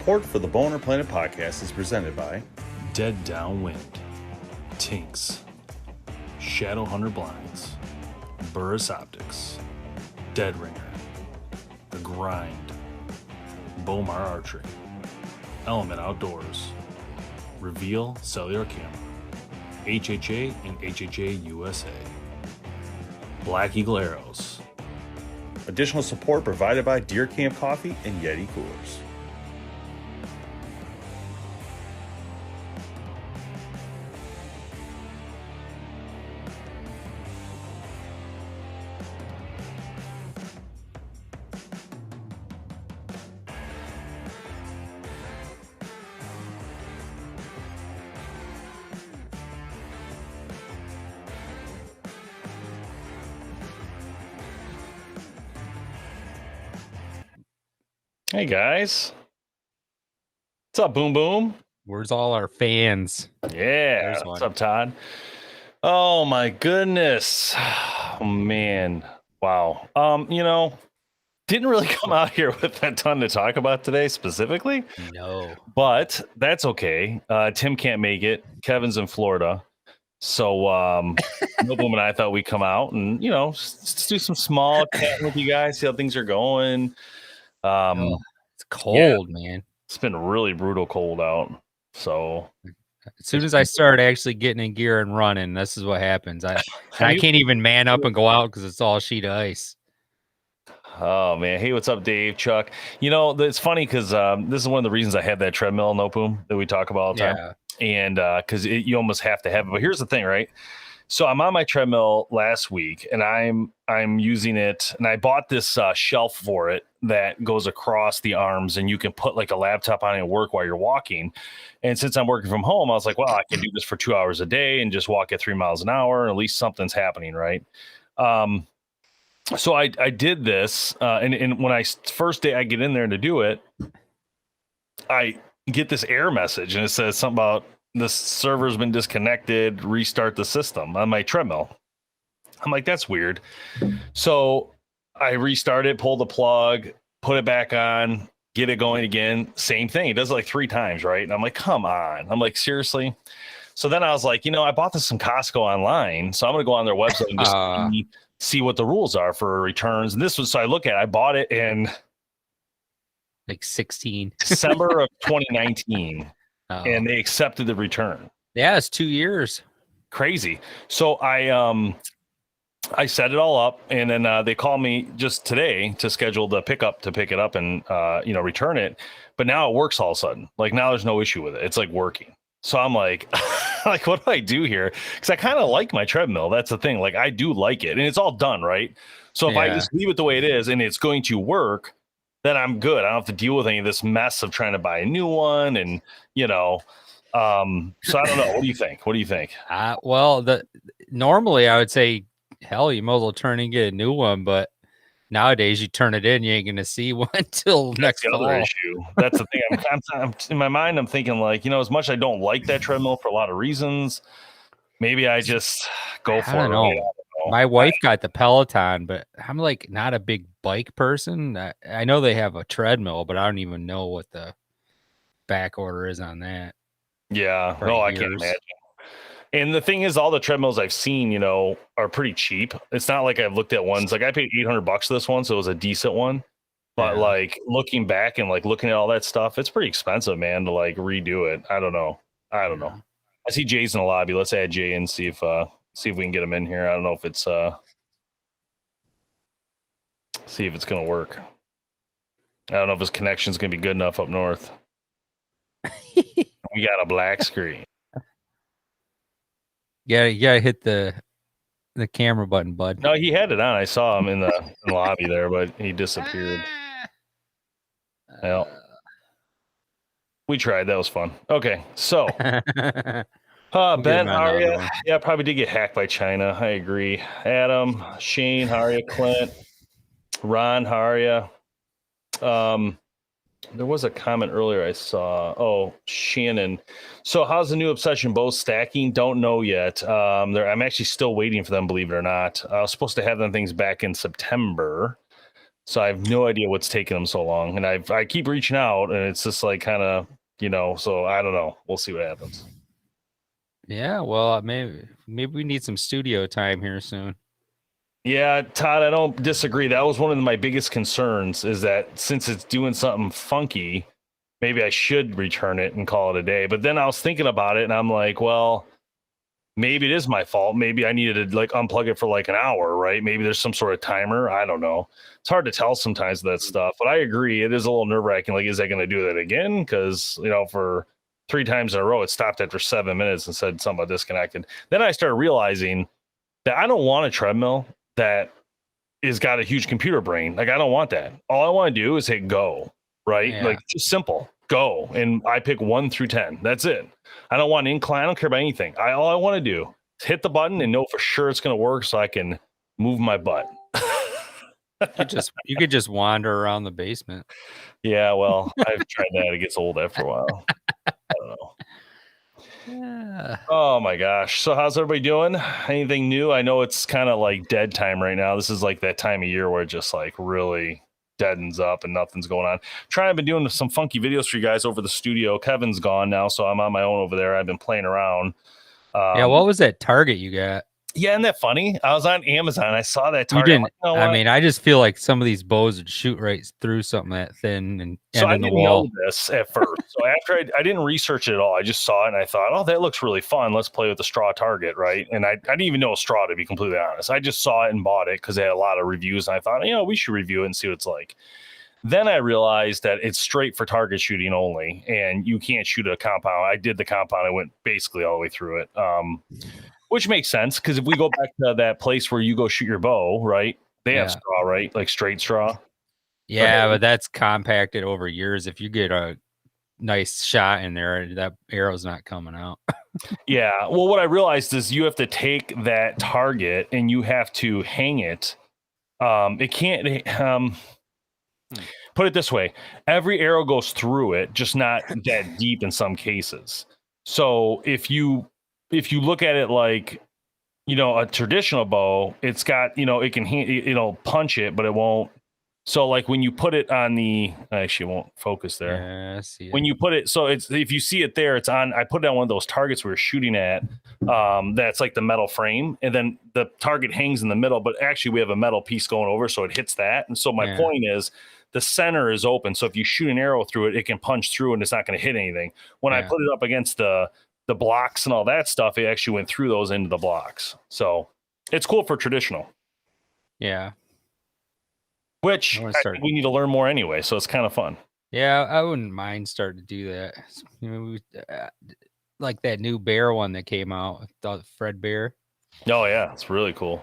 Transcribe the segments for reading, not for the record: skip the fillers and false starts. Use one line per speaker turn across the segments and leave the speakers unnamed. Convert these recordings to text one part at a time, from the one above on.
Support for the BowHunterPlanet podcast is presented by
Dead Downwind, Tinks, Shadow Hunter Blinds, Burris Optics, Dead Ringer, The Grind, Bomar Archery, Element Outdoors, Reveal Cellular Camera, HHA and HHA USA, Black Eagle Arrows.
Additional support provided by Deer Camp Coffee and Yeti Coolers.
Hey guys, what's up, Boom Boom?
Where's all our fans?
Yeah, what's up, Todd? Oh my goodness, oh man, wow. Didn't really come out here with a ton to talk about today specifically.
No,
but that's okay. Tim can't make it. Kevin's in Florida, so No Boom and I thought we'd come out and just do some small chatting with you guys, see how things are going.
It's cold, man.
It's been really brutal cold out. So
as soon as I start actually getting in gear and running, this is what happens. I can't even man up and go out because it's all sheet of ice.
Oh man, hey, what's up, Dave, Chuck? It's funny because this is one of the reasons I had that treadmill, No Boom, that we talk about all the time, and because you almost have to have it. But here's the thing, right? So I'm on my treadmill last week, and I'm using it, and I bought this shelf for it that goes across the arms, and you can put like a laptop on it and work while you're walking. And since I'm working from home, I was like, well, I can do this for 2 hours a day and just walk at 3 miles an hour, and at least something's happening, right? So I did this, and when first day I get in there to do it, I get this error message, and it says something about the server's been disconnected, restart the system on my treadmill. I'm like, that's weird. So I restart it, pull the plug, put it back on, get it going again. Same thing. It does it like 3 times, right? And I'm like, come on. I'm like, seriously? So then I was like, I bought this from Costco online, so I'm going to go on their website and just see what the rules are for returns. And so I look at it, I bought it in
like 16
December of 2019. And they accepted the return.
Yeah, it's 2 years.
Crazy. So I set it all up, and then they called me just today to schedule the pickup to pick it up and return it. But now it works all of a sudden. Like now there's no issue with it. It's like working. So I'm like, like, what do I do here? Because I kind of like my treadmill. That's the thing. Like I do like it, and it's all done right. So if I just leave it the way it is and it's going to work, then I'm good. I don't have to deal with any of this mess of trying to buy a new one. And, so I don't know. What do you think?
Normally I would say, hell, you might as well turn and get a new one. But nowadays you turn it in, you ain't going to see one until next fall.
Other issue. That's the thing. I'm in my mind, I'm thinking like, as much as I don't like that treadmill for a lot of reasons, maybe I just go for it. I don't know.
My wife got the Peloton, but I'm like not a big bike person. I know they have a treadmill, but I don't even know what the back order is on that.
Yeah, I can't imagine. And the thing is, all the treadmills I've seen, are pretty cheap. It's not like I've looked at ones like I paid $800 for this one, so it was a decent one. But like looking back and like looking at all that stuff, it's pretty expensive, man, to like redo it. I don't know. I see Jay's in the lobby. Let's add Jay and see if we can get him in here. I don't know if it's see if it's gonna work. I don't know if his connection's gonna be good enough up north. We got a black screen.
Yeah, you gotta hit the camera button, bud.
No, he had it on. I saw him in the lobby there, but he disappeared. Well, we tried. That was fun. Okay, so Ben, how are you? Yeah, probably did get hacked by China. I agree. Adam, Shane, how are you? Clint, Ron, how are you? There was a comment earlier I saw. Oh, Shannon. So how's the new Obsession bow stacking? Don't know yet. I'm actually still waiting for them, believe it or not. I was supposed to have them things back in September. So I have no idea what's taking them so long. And I keep reaching out, and it's just like kind of, so I don't know. We'll see what happens.
Yeah, well, maybe we need some studio time here soon.
Yeah, Todd, I don't disagree. That was one of my biggest concerns, is that since it's doing something funky, maybe I should return it and call it a day. But then I was thinking about it, and I'm like, well, maybe it is my fault. Maybe I needed to like unplug it for like an hour, right? Maybe there's some sort of timer. I don't know. It's hard to tell sometimes that stuff, but I agree. It is a little nerve wracking. Like, is I going to do that again? Because, for 3 times in a row, it stopped after 7 minutes and said something about disconnected. Then I started realizing that I don't want a treadmill that is got a huge computer brain. Like, I don't want that. All I want to do is hit go, right?
Yeah.
Like, just simple go. And I pick 1 through 10. That's it. I don't want incline. I don't care about anything. All I want to do is hit the button and know for sure it's going to work so I can move my butt.
You could just wander around the basement.
Yeah, well, I've tried that. It gets old after a while. I don't know.
Yeah.
Oh my gosh. So how's everybody doing? Anything new? I know it's kind of like dead time right now. This is like that time of year where it just like really deadens up and nothing's going on. I've been doing some funky videos for you guys over the studio. Kevin's gone now, so I'm on my own over there. I've been playing around.
Yeah, what was that target you got?
Yeah, isn't that funny? I was on Amazon. I saw that
You
target.
didn't.
Like, you know
I
what?
mean, I just feel like some of these bows would shoot right through something that thin and
So
end
I
in the
didn't
wall.
know this at first. So after I didn't research it at all. I just saw it and I thought, oh, that looks really fun. Let's play with the straw target, right? And I didn't even know a straw, to be completely honest. I just saw it and bought it because they had a lot of reviews. And I thought, we should review it and see what it's like. Then I realized that it's straight for target shooting only, and you can't shoot a compound. I did the compound. I went basically all the way through it, which makes sense because if we go back to that place where you go shoot your bow, right? They have straw, right? Like straight straw.
Yeah, but that's compacted over years. If you get a nice shot in there, that arrow's not coming out.
Yeah. Well, what I realized is you have to take that target and you have to hang it. It can't. Put it this way: every arrow goes through it, just not that deep in some cases. So if you look at it like, a traditional bow, it's got, it can, it'll punch it, but it won't. So like when you put it on the, actually won't focus there.
Yeah, I see it.
When you put it, so it's, if you see it there, it's on, I put it on one of those targets we were shooting at, that's like the metal frame, and then the target hangs in the middle, but actually we have a metal piece going over, so it hits that. And so my point is, the center is open, so if you shoot an arrow through it, it can punch through and it's not going to hit anything. When I put it up against the blocks and all that stuff, it actually went through those into the blocks. So it's cool for traditional.
Yeah.
Which I think we need to learn more anyway, so it's kind of fun.
Yeah, I wouldn't mind starting to do that. Like that new bear one that came out, the Fred Bear.
Oh yeah, it's really cool.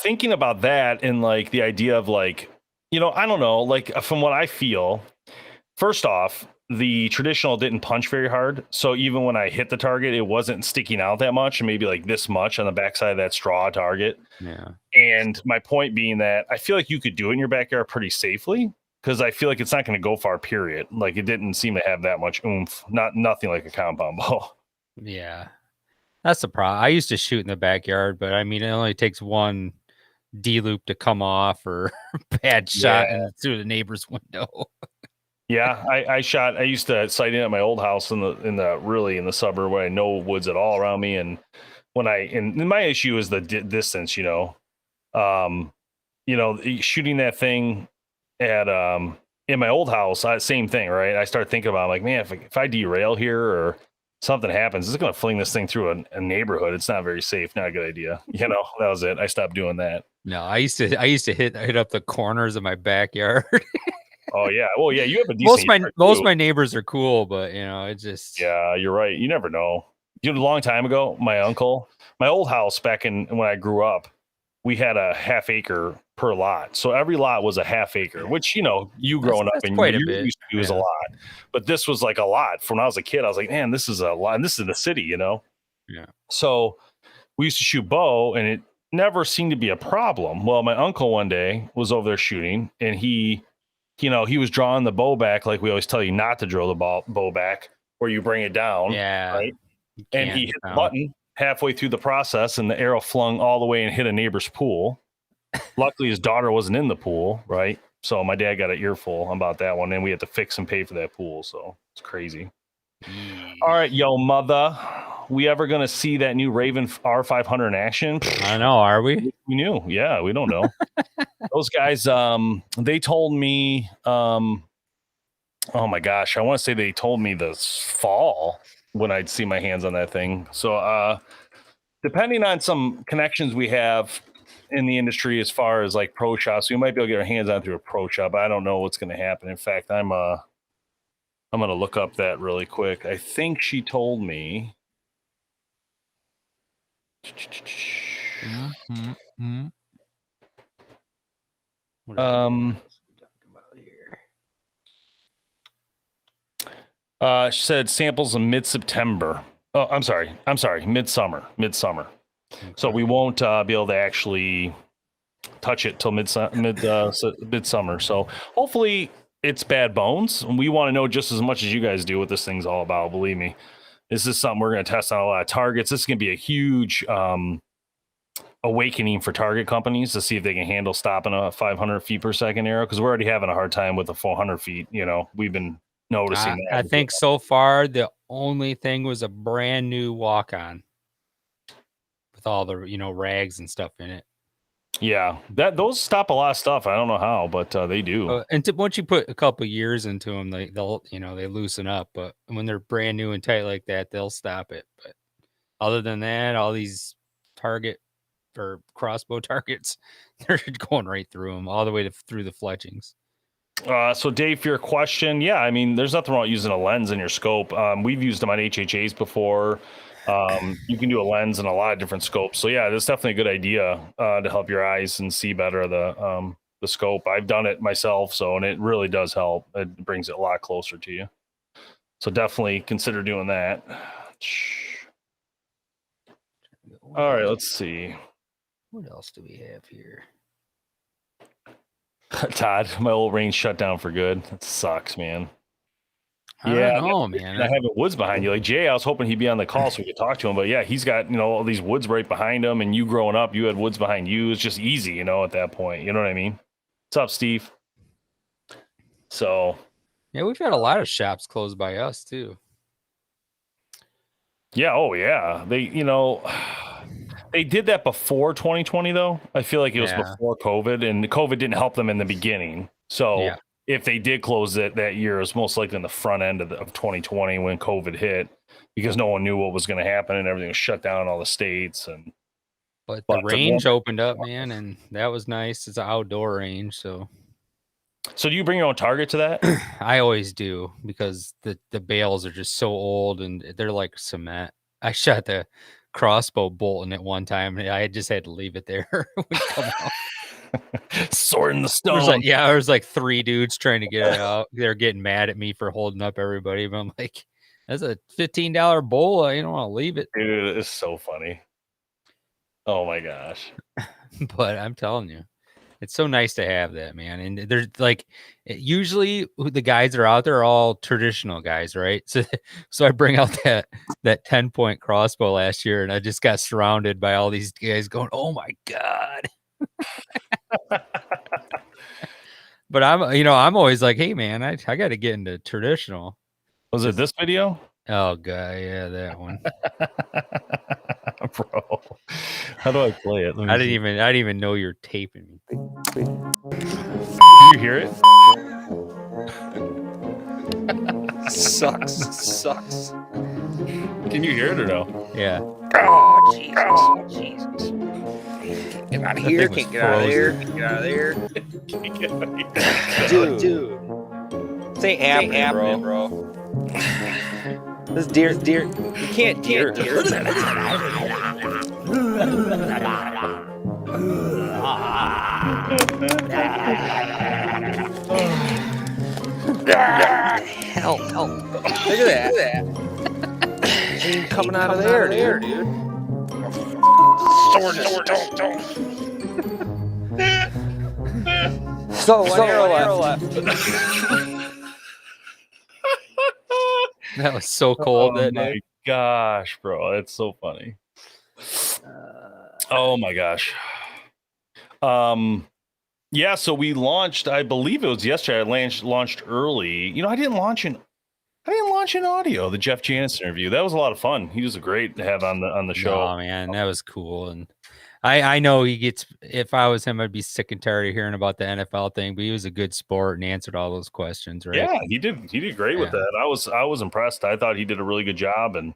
Thinking about that and like the idea of like, I don't know, like from what I feel, first off, the traditional didn't punch very hard. So even when I hit the target, it wasn't sticking out that much, and maybe like this much on the backside of that straw target.
Yeah. And
my point being that I feel like you could do it in your backyard pretty safely, because I feel like it's not going to go far, period. Like it didn't seem to have that much oomph. Nothing like a compound bow.
Yeah. That's the problem. I used to shoot in the backyard, but I mean, it only takes one D-loop to come off or bad shot through the neighbor's window.
Yeah, I used to sight in at my old house in the suburb where I had no woods at all around me, and and my issue is the distance, shooting that thing at in my old house, same thing, right? I start thinking about, like, man, if I derail here or something happens, it's going to fling this thing through a neighborhood. It's not very safe. Not a good idea. That was it. I stopped doing that.
No, I used to hit up the corners of my backyard.
Oh yeah. Well, yeah, you have a decent
most of my neighbors are cool, but it's just,
yeah, you're right. You never know. A long time ago, my old house back when I grew up, we had a half acre per lot. So every lot was a half acre, which, you growing up and you used to use a lot. But this was like a lot. From when I was a kid, I was like, man, this is a lot. And this is the city, Yeah. So we used to shoot bow, and it never seemed to be a problem. Well, my uncle one day was over there shooting, and he was drawing the bow back like we always tell you not to draw the bow back, where you bring it down.
Yeah.
Right. And he hit the button halfway through the process, and the arrow flung all the way and hit a neighbor's pool. Luckily, his daughter wasn't in the pool, right? So my dad got an earful about that one, and we had to fix and pay for that pool. So it's crazy. All right, yo, mother. We ever gonna see that new Raven R500 in action?
I don't know. Are we?
We knew. Yeah, we don't know. Those guys, they told me, oh my gosh, I want to say they told me this fall when I'd see my hands on that thing. So, depending on some connections we have in the industry as far as like pro shops, we might be able to get our hands on through a pro shop. I don't know what's going to happen. In fact, I'm going to look up that really quick. I think she told me.
Mm-hmm.
She said samples in mid-September. Oh, I'm sorry, midsummer. Okay. So we won't be able to actually touch it till midsummer. So hopefully it's bad bones. We want to know just as much as you guys do what this thing's all about. Believe me, this is something we're going to test on a lot of targets. This is going to be a huge awakening for target companies to see if they can handle stopping a 500 feet per second arrow, because we're already having a hard time with the 400 feet. We've been noticing that.
I think so far the only thing was a brand new walk-on with all the rags and stuff in it.
Yeah, those stop a lot of stuff. I don't know how, but they do.
And once you put a couple years into them, they'll they loosen up. But when they're brand new and tight like that, they'll stop it. But other than that, all these target or crossbow targets, they're going right through them, all the way through the fletchings.
So Dave, for your question, yeah, I mean, there's nothing wrong with using a lens in your scope. We've used them on HHAs before. You can do a lens in a lot of different scopes. So yeah, that's definitely a good idea to help your eyes and see better the scope. I've done it myself, and it really does help. It brings it a lot closer to you. So definitely consider doing that. All right, let's see.
What else do we have here?
Todd, my old range shut down for good. That sucks, man.
I don't know, man.
I have the woods behind you. Like Jay, I was hoping he'd be on the call so we could talk to him. But yeah, he's got all these woods right behind him, and you growing up, you had woods behind you. It's just easy, at that point. You know what I mean? What's up, Steve? So
yeah, we've had a lot of shops close by us too.
Yeah, oh yeah. They did that before 2020 though. I feel like it was before COVID, and COVID didn't help them in the beginning. So if they did close it that year, it was most likely in the front end of 2020 when COVID hit, because no one knew what was going to happen and everything was shut down in all the states.
But the range opened up, man, and that was nice. It's an outdoor range, so
do you bring your own target to that?
I always do, because the bales are just so old and they're like cement. I shot the crossbow bolt in it one time, and I just had to leave it there.
Sword in the stone.
There was like 3 dudes trying to get it out. They're getting mad at me for holding up everybody, but I'm like, that's a $15 bowl. I don't want to leave it.
Dude, it's so funny. Oh my gosh.
But I'm telling you, it's so nice to have that, man. And there's like, usually the guys that are out there are all traditional guys, right? So I bring out that 10-point crossbow last year, and I just got surrounded by all these guys going, "Oh my god!" But I'm always like, "Hey, man, I got to get into traditional."
Was it this video?
Oh god, yeah, that one.
Bro, how do I play it?
I didn't even know you're taping me.
Can you hear it?
Sucks.
Can you hear it or no?
Yeah.
Oh Jesus! Get out of here! Can't get out of there! Can't get out of there! Dude, this ain't happening, bro. This deer, you can't deer. Help. Look at that. Ain't coming out of there, dude. So, one arrow left.
That was so cold that day.
Oh my gosh, bro. That's so funny. Oh my gosh. Yeah, so we launched, I believe it was yesterday. I launched early. You know, I didn't launch in audio, the Jeff Janis interview. That was a lot of fun. He was great to have on the show.
Oh man, that was cool. And I know he gets, if I was him, I'd be sick and tired of hearing about the NFL thing, but he was a good sport and answered all those questions, right?
Yeah, he did great with that. I was impressed. I thought he did a really good job. And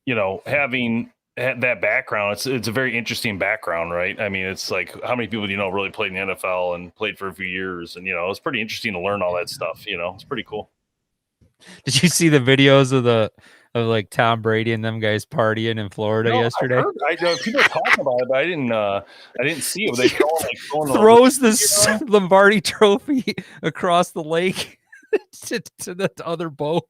you know, having that background, it's a very interesting background, right? I mean, it's like, how many people do you know really played in the NFL and played for a few years? And you know, it's pretty interesting to learn all that stuff. You know, it's pretty cool.
Did you see the videos of like Tom Brady and them guys partying in Florida yesterday?
I know people are talking about it, but I didn't see it. They
throws the Lombardi trophy across the lake to the other boat.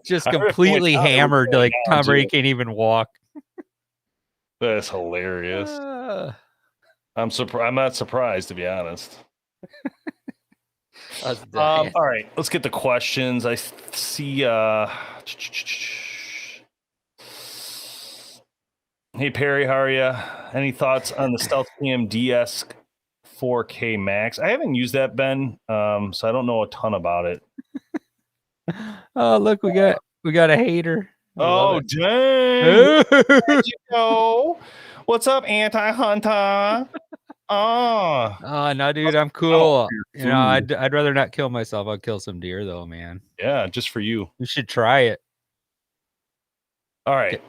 Just completely hammered. Like Tom Brady can't even walk.
That's hilarious. I'm not surprised, to be honest. All right, let's get the questions. I see. Hey Perry, how are you? Any thoughts on the Stealth Cam DS 4K Max? I haven't used that, Ben, so I don't know a ton about it.
Oh, look, we got a hater.
Oh, dang! Where'd you go? What's up, Anti-Hunter?
Oh, no, dude, I'm cool. You know, I'd rather not kill myself. I'll kill some deer, though, man.
Yeah, just for you.
You should try it.
All right.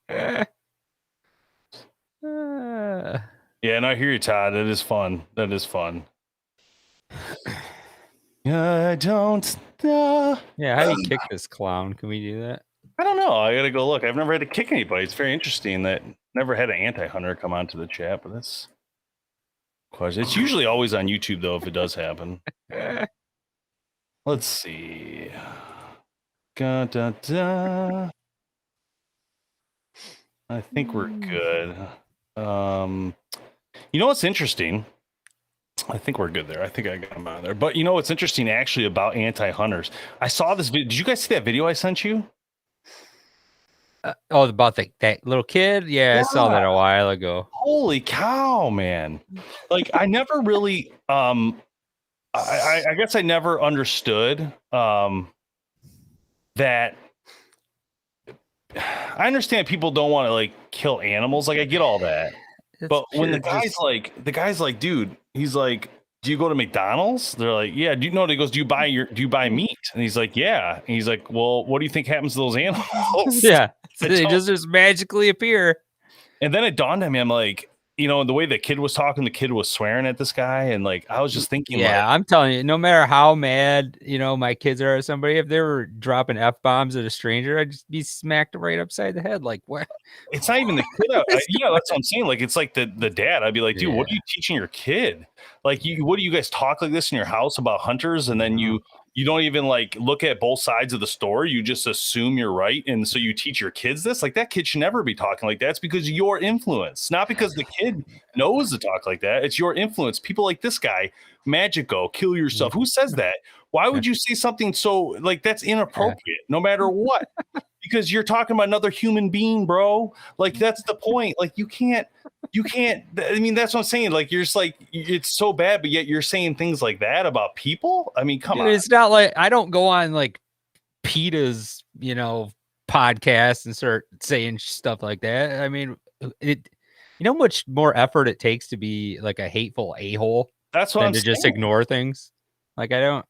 Yeah, and I hear you, Todd. That is fun. That is fun. I don't.
Yeah, how do you kick this clown? Can we do that?
I don't know. I gotta go look. I've never had to kick anybody. It's very interesting that never had an anti-hunter come onto the chat, but that's question. It's usually always on YouTube though, if it does happen. Let's see. I think we're good. You know what's interesting? I think we're good there. I think I got them out of there. But you know what's interesting actually about anti-hunters? I saw this video. Did you guys see that video I sent you?
About that little kid? Yeah, I saw that a while ago.
Holy cow, man. Like I never really I guess I never understood that I understand people don't want to like kill animals. Like I get all that. But when the guy's like, dude, he's like, do you go to McDonald's? They're like, yeah. Do you know? He goes, do you buy meat? And he's like, yeah. And he's like, well, what do you think happens to those animals?
Yeah, they just magically appear.
And then it dawned on me, I'm like, you know, the way the kid was talking, the kid was swearing at this guy, and like I was just thinking,
yeah, I'm telling you, no matter how mad my kids are at somebody, if they were dropping F-bombs at a stranger, I'd just be smacked right upside the head. Like, what?
It's not even the kid. Yeah, that's what I'm saying. Like, it's like the dad. I'd be like, dude, what are you teaching your kid? Like, what do you guys talk like this in your house about hunters, and then you don't even like look at both sides of the story. You just assume you're right. And so you teach your kids this. Like that kid should never be talking like that. It's because of your influence, not because the kid knows to talk like that. It's your influence. People like this guy, Magico, kill yourself. Who says that? Why would you say something so like that's inappropriate no matter what? Because you're talking about another human being, bro. Like that's the point. Like you can't, I mean, that's what I'm saying. Like, you're just like, it's so bad, but yet you're saying things like that about people. I mean, come on.
It's not like I don't go on like PETA's, podcast and start saying stuff like that. I mean, you know how much more effort it takes to be like a hateful a-hole.
That's what I'm saying.
Just ignore things. Like I don't.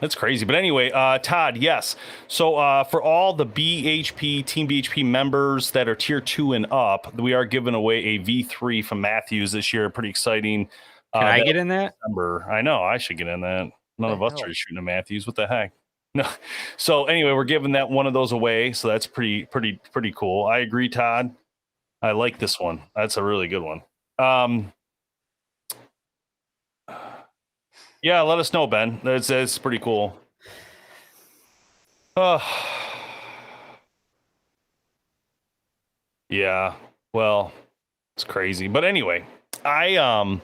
That's crazy. But anyway, Todd, yes. So for all the BHP, Team BHP members that are tier 2 and up, we are giving away a V3 from Matthews this year. Pretty exciting.
Can I get in that?
I know. I should get in that. None of us are shooting at Matthews. What the heck? No. So anyway, we're giving that one of those away. So that's pretty cool. I agree, Todd. I like this one. That's a really good one. Yeah, let us know, Ben. That's pretty cool. Yeah. Well, it's crazy. But anyway, I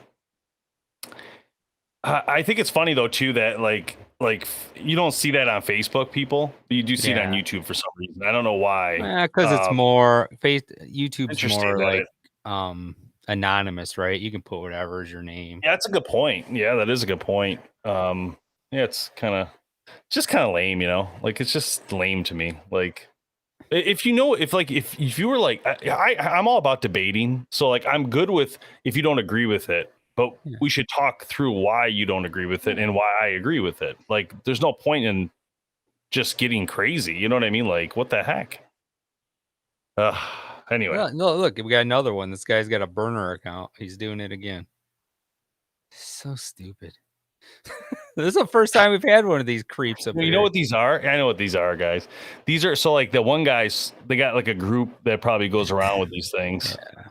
think it's funny though too that like like you don't see that on Facebook, people. But you do see it on
Yeah.
YouTube for some reason. I don't know why.
Because it's more YouTube's
Interesting
more
that
like anonymous, right? You can put whatever is your name.
Yeah, that's a good point. Yeah, that is a good point. Yeah, it's just kind of lame, you know. Like it's just lame to me. Like if you know, if you were like, I'm all about debating. So like I'm good with if you don't agree with it, but
Yeah.
we should talk through why you don't agree with it and why I agree with it. Like there's no point in just getting crazy. You know what I mean? Like what the heck? Anyway.
Well, no, look, we got another one. This guy's got a burner account. He's doing it again. So stupid. This is the first time we've had one of these creeps up
You
here.
know what these are? I know what these are, guys. These are so like the one guys, they got like a group that probably goes around with these things.
Yeah.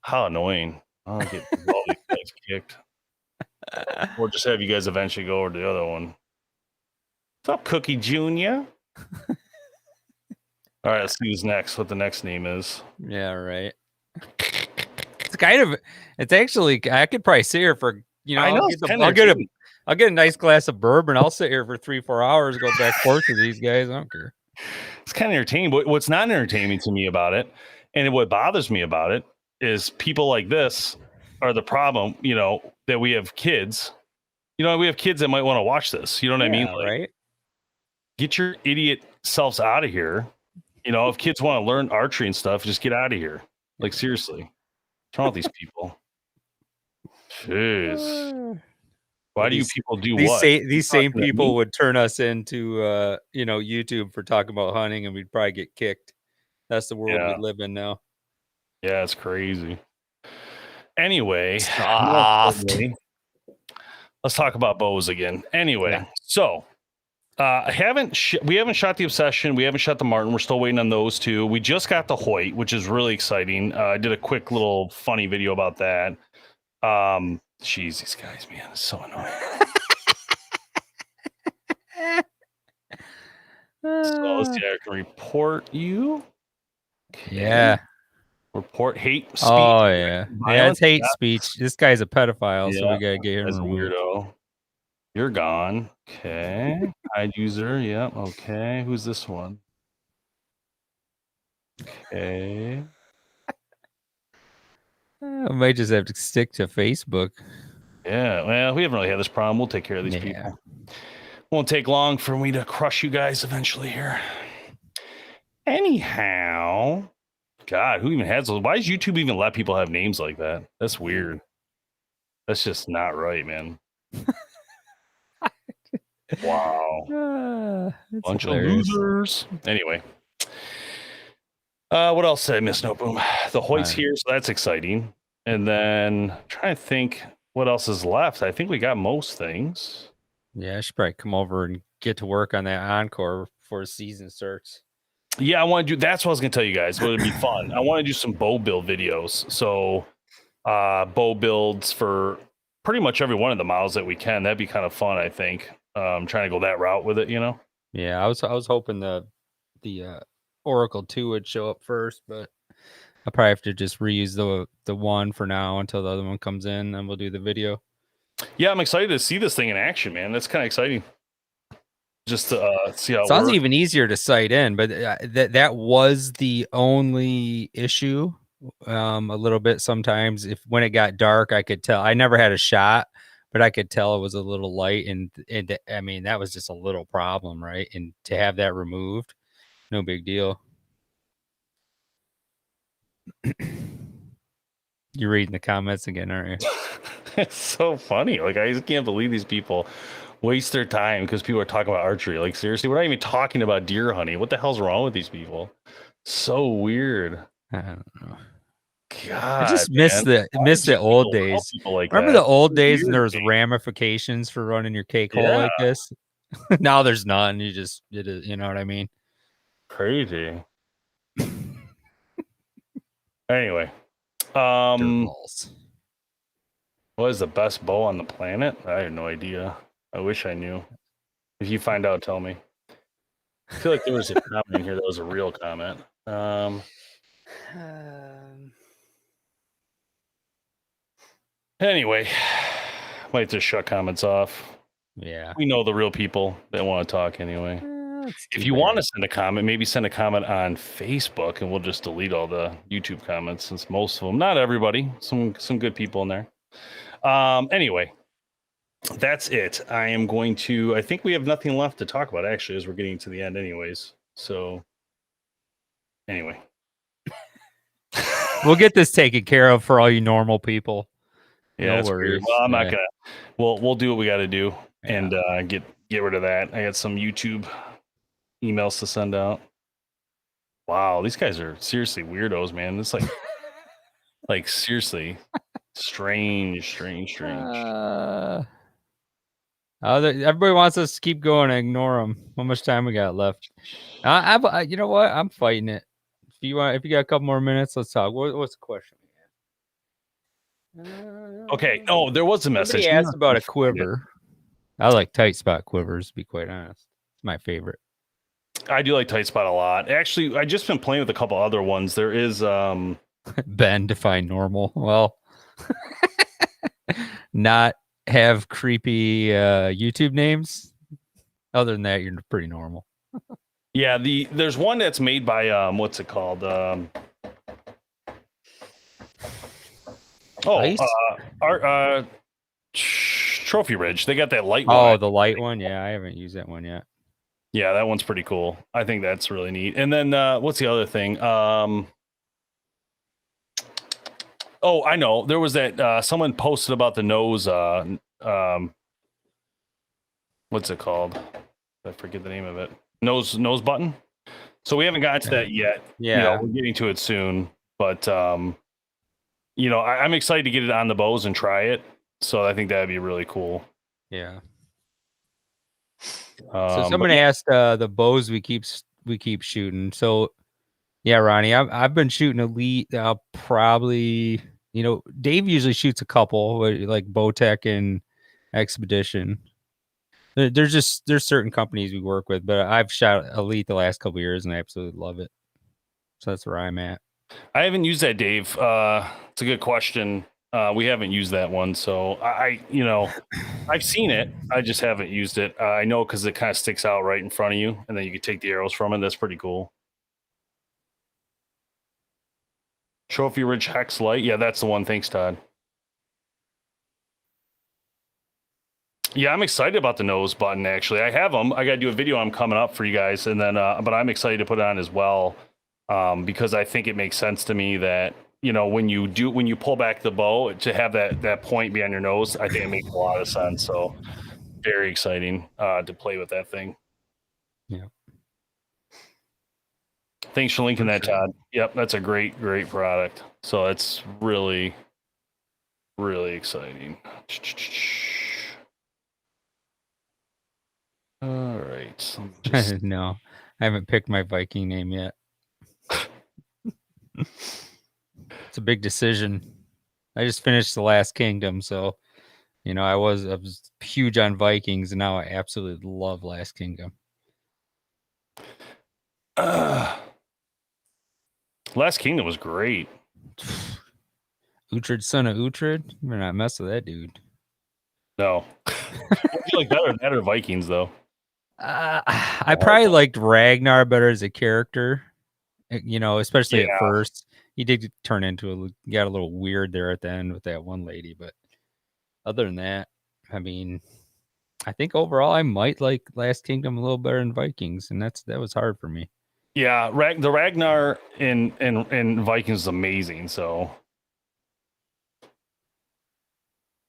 How annoying. I'll get all these guys kicked. Or just have you guys eventually go over to the other one. What's up, Cookie Jr.? All right, let's see who's next, what the next name is.
Yeah, right. It's kind of, it's actually, I could probably sit here for, you know,
I know,
I'll get a nice glass of bourbon. I'll sit here for 3-4 hours, go back and forth with these guys. I don't care.
It's kind of entertaining, but what's not entertaining to me about it, and what bothers me about it, is people like this are the problem, you know, that we have kids. You know, we have kids that might want to watch this. You know what I mean? Like,
right?
get your idiot selves out of here. You know, if kids want to learn archery and stuff, just get out of here. Like, seriously. What's wrong with these people? Jeez. Why do you people do what?
These same people would turn us into, you know, YouTube for talking about hunting, and we'd probably get kicked. That's the world we live in now.
Yeah, it's crazy. Anyway,
Soft.
Let's talk about bows again. Anyway, so we haven't shot the Obsession, we haven't shot the Martin. We're still waiting on those two. We just got the Hoyt, which is really exciting. I did a quick little funny video about that. Jeez, these guys, man, it's so annoying. So let's see, I can report you.
Okay. Yeah.
Report hate speech.
Oh yeah. Yeah, it's hate speech. This guy's a pedophile, so we gotta get him
as a weirdo. You're gone. Okay. Hide user. Yep. Okay. Who's this one? Okay.
I might just have to stick to Facebook.
Yeah. Well, we haven't really had this problem. We'll take care of these people. Won't take long for me to crush you guys eventually here. Anyhow, God, who even has those? Why does YouTube even let people have names like that? That's weird. That's just not right, man. Wow. Bunch of losers. Anyway. What else did I miss? No, boom. The Hoyt's here, so that's exciting. And then trying to think what else is left. I think we got most things.
Yeah, I should probably come over and get to work on that Encore before the season starts.
Yeah, I want to do. That's what I was gonna tell you guys. But it'd be fun. I want to do some bow build videos. So, bow builds for pretty much every one of the models that we can. That'd be kind of fun. I think. Trying to go that route with it. You know.
Yeah, I was hoping the Oracle 2 would show up first, but I'll probably have to just reuse the one for now until the other one comes in, and we'll do the video.
Yeah, I'm excited to see this thing in action, man. That's kind of exciting. Just to see how it
sounds
works.
even easier to sight in, but that was the only issue. A little bit sometimes, if when it got dark, I could tell. I never had a shot, but I could tell it was a little light, and I mean that was just a little problem, right? And to have that removed, no big deal. You're reading the comments again, aren't you?
It's so funny. Like, I just can't believe these people waste their time because people are talking about archery. Like, seriously, we're not even talking about deer hunting. What the hell's wrong with these people? So weird.
I don't know.
God,
I just miss the old days.
Like
remember the old days and there was ramifications for running your cake hole like this? Now there's none. You just did it. You know what I mean?
Crazy. Anyway, what is the best bow on the planet? I have no idea. I wish I knew. If you find out, tell me. I feel like there was a comment in here that was a real comment. Anyway, might just shut comments off.
Yeah.
We know the real people that want to talk anyway. If you want to send a comment, maybe send a comment on Facebook, and we'll just delete all the YouTube comments, since most of them, not everybody, some good people in there. Anyway, that's it. I think we have nothing left to talk about, actually, as we're getting to the end anyways. So anyway.
We'll get this taken care of for all you normal people.
Yeah,
No
it's
worries.
weird. Well, I'm not gonna. We'll do what we got to do
Yeah.
and get rid of that. I got some YouTube emails to send out. Wow, these guys are seriously weirdos, man. It's like seriously strange.
Everybody wants us to keep going. Ignore them. How much time we got left? You know what? I'm fighting it. If you got a couple more minutes, let's talk. What's the question?
Okay. Oh, there was a message.
Somebody asked about a quiver. I like tight spot quivers, to be quite honest. It's my favorite.
I do like tight spot a lot. Actually, I just been playing with a couple other ones. There is
Ben, define normal. Well, not have creepy YouTube names. Other than that, you're pretty normal.
Yeah, there's one that's made by what's it called? Trophy Ridge. They got that light one.
Oh, the light one. Yeah, I haven't used that one yet.
Yeah, that one's pretty cool. I think that's really neat. And then what's the other thing? Oh, I know. There was that someone posted about the nose. What's it called? I forget the name of it. Nose button. So we haven't gotten to that yet.
Yeah,
we're getting to it soon. But I'm excited to get it on the bows and try it. So I think that'd be really cool.
Yeah. So somebody asked the bows we keep shooting. So yeah, Ronnie, I've been shooting elite. Probably, Dave usually shoots a couple, like Bowtech and Expedition. There's certain companies we work with, but I've shot elite the last couple of years and I absolutely love it. So that's where I'm at.
I haven't used that, Dave. It's a good question. We haven't used that one, so I've seen it. I just haven't used it. I know because it kind of sticks out right in front of you, and then you can take the arrows from it. That's pretty cool. Trophy Ridge Hex Light. Yeah, that's the one. Thanks, Todd. Yeah, I'm excited about the nose button, actually. I have them. I got to do a video on coming up for you guys, and then but I'm excited to put it on as well, because I think it makes sense to me that when you pull back the bow to have that point behind your nose, I think it makes a lot of sense. So very exciting to play with that thing.
Yeah.
Thanks for linking that, Todd. Yep, that's a great product. So it's really, really exciting. All right.
No, I haven't picked my Viking name yet. It's a big decision. I just finished The Last Kingdom, so I was huge on Vikings, and now I absolutely love Last Kingdom.
Last Kingdom was great.
Uhtred, son of Uhtred, you better not mess with that dude.
No. What do you like better, that or Vikings, though?
I probably liked Ragnar better as a character, especially at first. He did turn into got a little weird there at the end with that one lady, but other than that, I mean, I think overall I might like Last Kingdom a little better than Vikings, and that was hard for me.
Yeah, the Ragnar in Vikings is amazing. So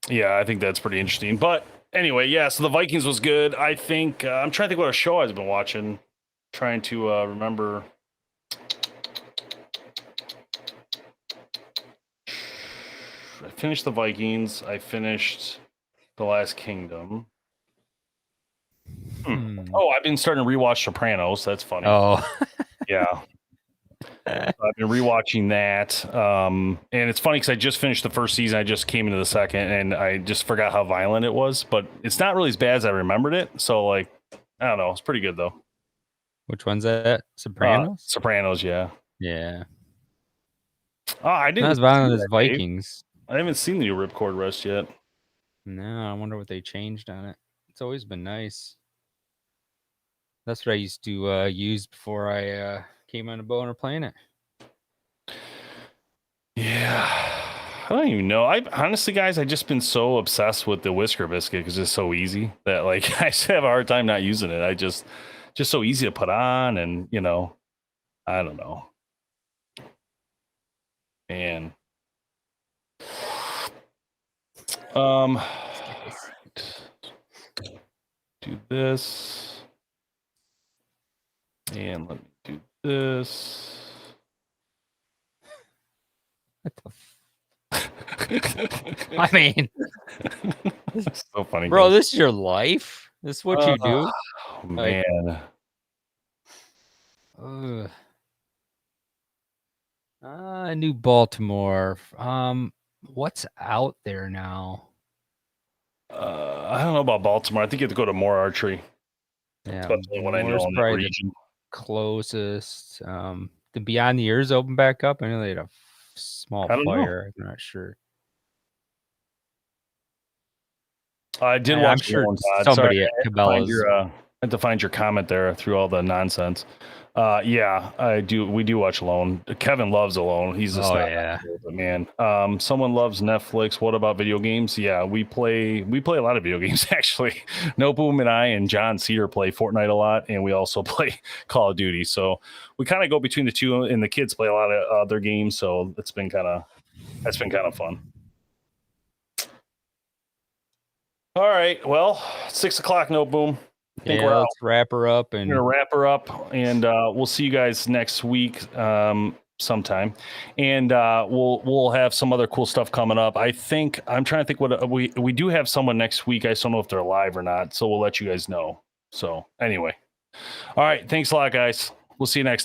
yeah, I think that's pretty interesting. But anyway, yeah, so the Vikings was good. I think I'm trying to think what a show I've been watching. Trying to remember. I finished the Vikings. I finished The Last Kingdom. Oh, I've been starting to rewatch Sopranos. That's funny.
Oh,
yeah. I've been rewatching that. And it's funny because I just finished the first season. I just came into the second, and I just forgot how violent it was. But it's not really as bad as I remembered it. So, I don't know. It's pretty good, though.
Which one's that? Sopranos?
Sopranos, yeah.
Yeah.
Oh, I didn't.
Not as violent as Vikings.
I haven't seen the Ripcord Rest yet.
No, I wonder what they changed on it. It's always been nice. That's what I used to use before I came on a BowHunterPlanet.
Yeah. I don't even know. I honestly, guys, I just been so obsessed with the whisker biscuit because it's so easy that like I just have a hard time not using it. I just so easy to put on, and you know, I don't know. And do this, and let me do this.
What the I mean,
It's so funny,
bro,
guys.
this is your life. This is what you do.
Oh, man.
New Baltimore. What's out there now?
I don't know about Baltimore. I think you have to go to more archery.
Yeah,
Especially when I know
Moore's
in that
probably
region.
the closest. The Beyond the Ears open back up. I know they had a small
I don't know.
fire. I'm not sure.
I did
I'm
watch
sure
Lone Todd.
somebody
Sorry,
at
I
Cabela's.
had to find your comment there through all the nonsense. Yeah, I do. We do watch Alone. Kevin loves Alone. He's just not
yeah.
but man. Someone loves Netflix. What about video games? Yeah, we play a lot of video games actually. No Boom and I and John Cedar play Fortnite a lot, and we also play Call of Duty. So we kind of go between the two, and the kids play a lot of other games. So that's been kind of fun. All right. Well, 6 o'clock. No Boom. I think we're out.
Let's wrap her up, and
We're gonna wrap her up, and we'll see you guys next week sometime, and we'll have some other cool stuff coming up. I'm trying to think what we do have someone next week. I just don't know if they're live or not, so we'll let you guys know. So anyway, all right, thanks a lot, guys. We'll see you next time.